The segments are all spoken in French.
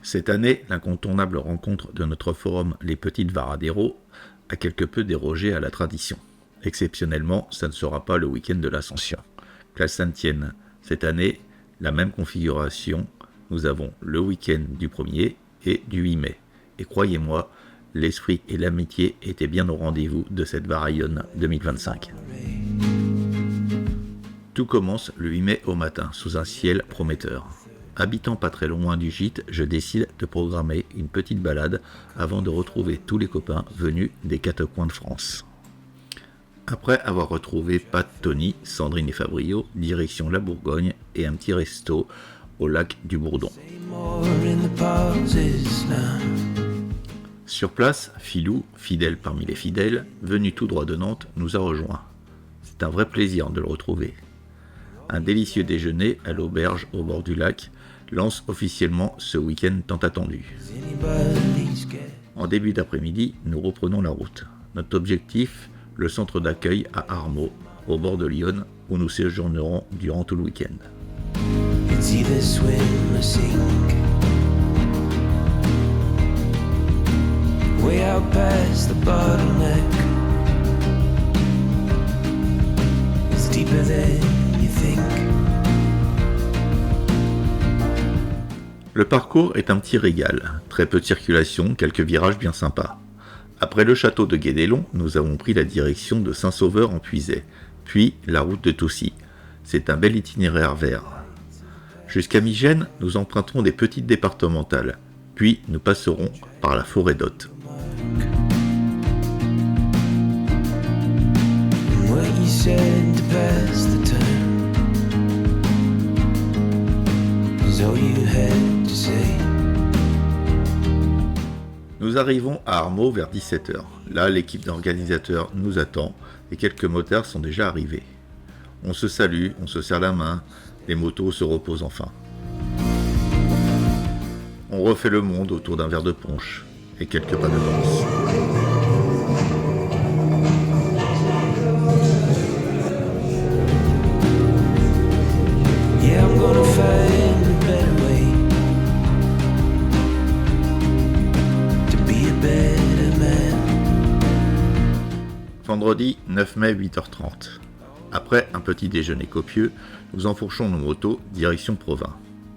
Cette année, l'incontournable rencontre de notre forum Les Petites Varaderos a quelque peu dérogé à la tradition. Exceptionnellement, ça ne sera pas le week-end de l'Ascension. Qu'à ça ne tienne, cette année, la même configuration, nous avons le week-end du 1er et du 8 mai. Et croyez-moi, l'esprit et l'amitié étaient bien au rendez-vous de cette Varaillonne 2025. Tout commence le 8 mai au matin, sous un ciel prometteur. Habitant pas très loin du gîte, je décide de programmer une petite balade avant de retrouver tous les copains venus des quatre coins de France. Après avoir retrouvé Pat, Tony, Sandrine et Fabrio, direction la Bourgogne et un petit resto au lac du Bourdon. Sur place, Philou, fidèle parmi les fidèles, venu tout droit de Nantes, nous a rejoints. C'est un vrai plaisir de le retrouver. Un délicieux déjeuner à l'auberge au bord du lac lance officiellement ce week-end tant attendu. En début d'après-midi, nous reprenons la route. Notre objectif, le centre d'accueil à Armaux, au bord de l'Yonne, où nous séjournerons durant tout le week-end. Le parcours est un petit régal, très peu de circulation, quelques virages bien sympas. Après le château de Guédélon, nous avons pris la direction de Saint-Sauveur en Puisaye, puis la route de Toussy. C'est un bel itinéraire vert. Jusqu'à Migène, nous emprunterons des petites départementales, puis nous passerons par la forêt d'Hôtes. Nous arrivons à Armaux vers 17h. Là, l'équipe d'organisateurs nous attend et quelques motards sont déjà arrivés. On se salue, on se serre la main, les motos se reposent enfin. On refait le monde autour d'un verre de punch et quelques pas de danse. Yeah, I'm gonna find a better way to be a better man. Vendredi 9 mai 8h30. Après un petit déjeuner copieux, nous enfourchons nos motos direction Provins.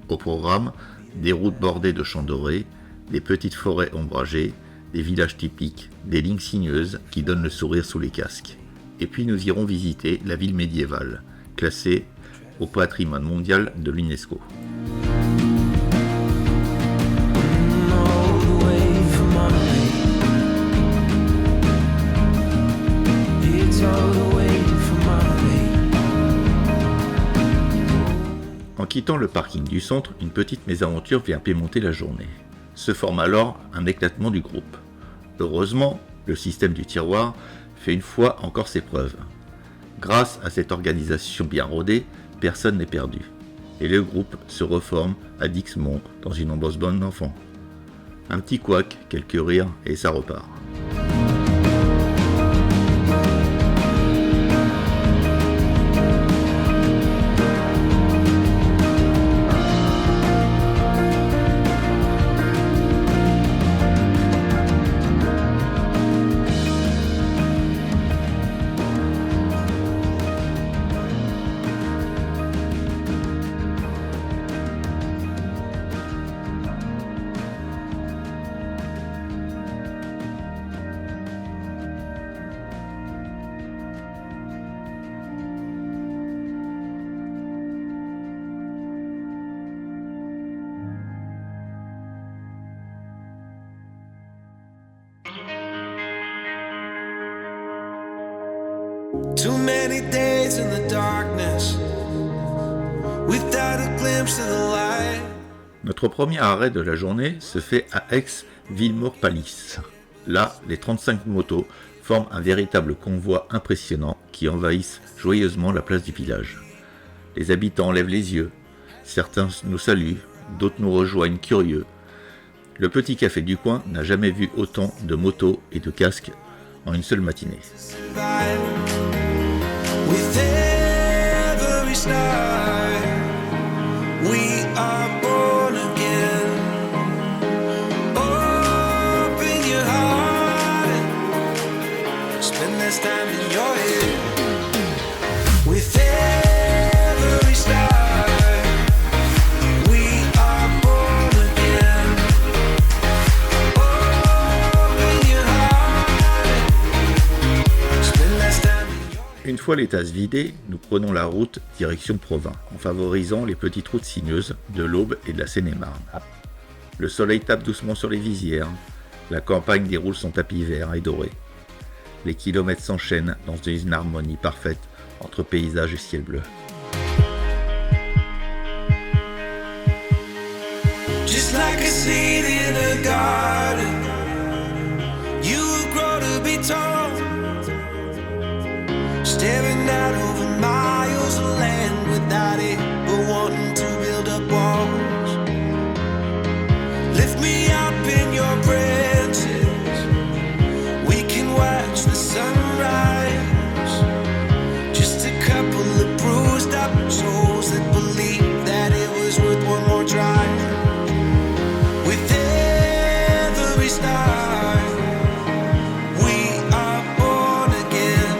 Au programme, des routes bordées de champs dorés, des petites forêts ombragées, des villages typiques, des lignes sinueuses qui donnent le sourire sous les casques. Et puis nous irons visiter la ville médiévale, classée au patrimoine mondial de l'UNESCO. En quittant le parking du centre, une petite mésaventure vient pimenter la journée. Se forme alors un éclatement du groupe. Heureusement, le système du tiroir fait une fois encore ses preuves. Grâce à cette organisation bien rodée, personne n'est perdu. Et le groupe se reforme à Dixmont dans une ambiance bonne d'enfant. Un petit couac, quelques rires et ça repart. Too many days in the darkness without a glimpse of the light. Notre premier arrêt de la journée se fait à Aix-Villemort-Pallis. Là, les 35 motos forment un véritable convoi impressionnant qui envahissent joyeusement la place du village. Les habitants lèvent les yeux, certains nous saluent, d'autres nous rejoignent curieux. Le petit café du coin n'a jamais vu autant de motos et de casques en une seule matinée. With every star, we are born again. fois les tasses vidées, nous prenons la route direction Provins, en favorisant les petites routes sinueuses de l'Aube et de la Seine-et-Marne. Le soleil tape doucement sur les visières, la campagne déroule son tapis vert et doré. Les kilomètres s'enchaînent dans une harmonie parfaite entre paysage et ciel bleu. Just like a seed in a garden, you will grow to be tall, staring out over miles of land without it, but wanting to build up walls. Lift me up in your branches, we can watch the sunrise. Just a couple of bruised up souls that believe that it was worth one more try. With every star, we are born again.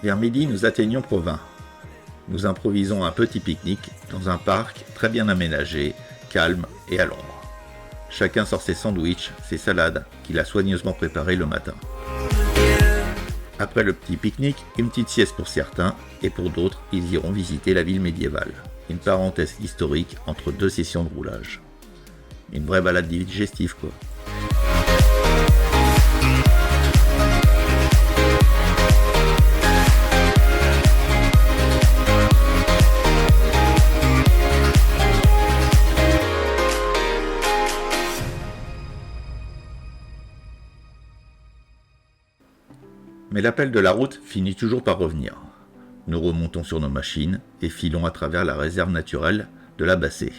Vers midi, nous atteignons Provins. Nous improvisons un petit pique-nique dans un parc très bien aménagé, calme et à l'ombre. Chacun sort ses sandwichs, ses salades qu'il a soigneusement préparées le matin. Après le petit pique-nique, une petite sieste pour certains, et pour d'autres, ils iront visiter la ville médiévale. Une parenthèse historique entre deux sessions de roulage. Une vraie balade digestive, quoi. Mais l'appel de la route finit toujours par revenir. Nous remontons sur nos machines et filons à travers la réserve naturelle de la Bassée.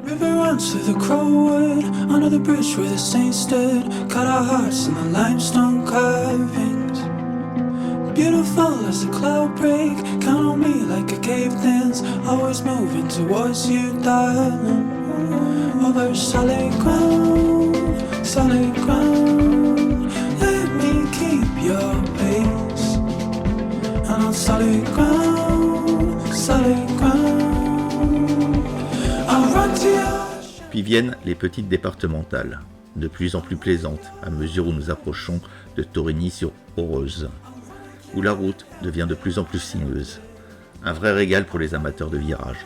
River runs through the Crowwood, under the bridge where the saints stood, cut our hearts in the limestone carvings. Beautiful as a cloud break, count on me like a cave dance, always moving towards you, darling. Over solid ground, let me keep your pace. And on solid ground, I'll run to you. Puis viennent les petites départementales, de plus en plus plaisantes à mesure où nous approchons de Torigny-sur-Oreuze, où la route devient de plus en plus sinueuse. Un vrai régal pour les amateurs de virages.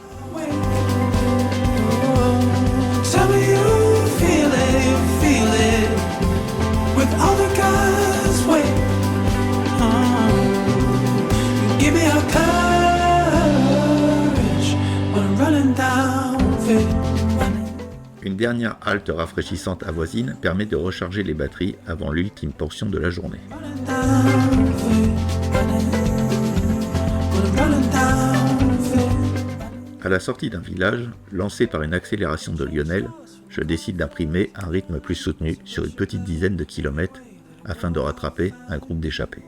Tell me you feel it, with all the guys wait. Give me your courage when I'm running down fit. Une dernière halte rafraîchissante avoisine permet de recharger les batteries avant l'ultime portion de la journée. À la sortie d'un village, lancé par une accélération de Lionel, je décide d'imprimer un rythme plus soutenu sur une petite dizaine de kilomètres afin de rattraper un groupe d'échappés.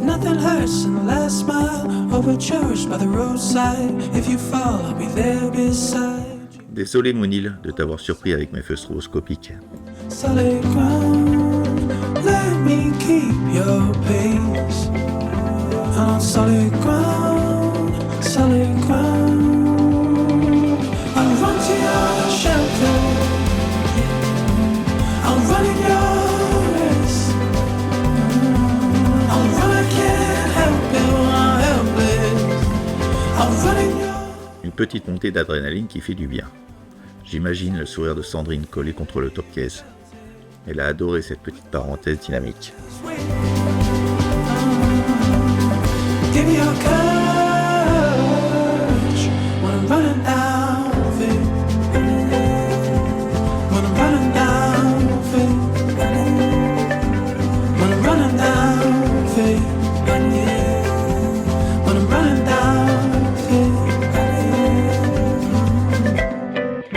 Nothing hurts in the last mile, overcharged by the roadside. If you fall, I'll be there beside. Désolé Mounil de t'avoir surpris avec mes feux stroboscopiques. Solid ground, let me keep your pace. On solid ground, I'll run to your shelter. I'll run in your race. I'll run, I can't help it when I'm helpless. I'll run in your... Une petite montée d'adrénaline qui fait du bien. J'imagine le sourire de Sandrine collé contre le top-case. Elle a adoré cette petite parenthèse dynamique. Give me your courage when I'm running down fit. When I'm running down fit. When I'm running down fit. When I'm running down fit.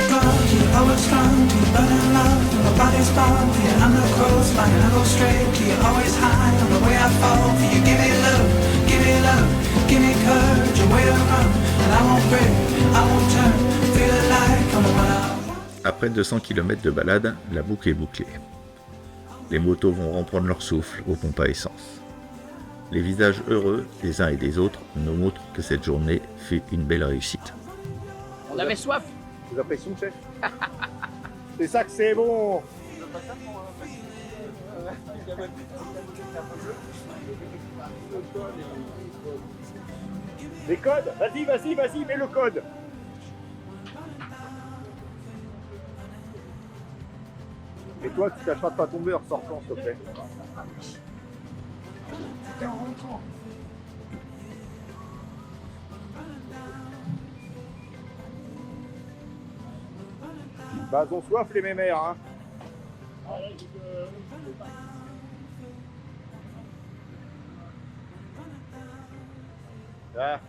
God, you're always strong, you're burning love, my body's bound, you're under cross, I go straight, you're always high, on the way I fall, you give me love, give me love, give me courage, a way to run, and I won't break, I won't turn, feeling like I'm around. Après 200 km de balade, la boucle est bouclée. Les motos vont reprendre leur souffle aux pompes à essence. Les visages heureux des uns et des autres nous montrent que cette journée fut une belle réussite. On avait soif. Vous avez pression, chef. C'est ça que c'est bon. Les codes, vas-y, mets le code. Et toi, tu tâcheras de pas tomber en sortant, s'il te plaît. Bah, on soif les mémères, hein. Ah.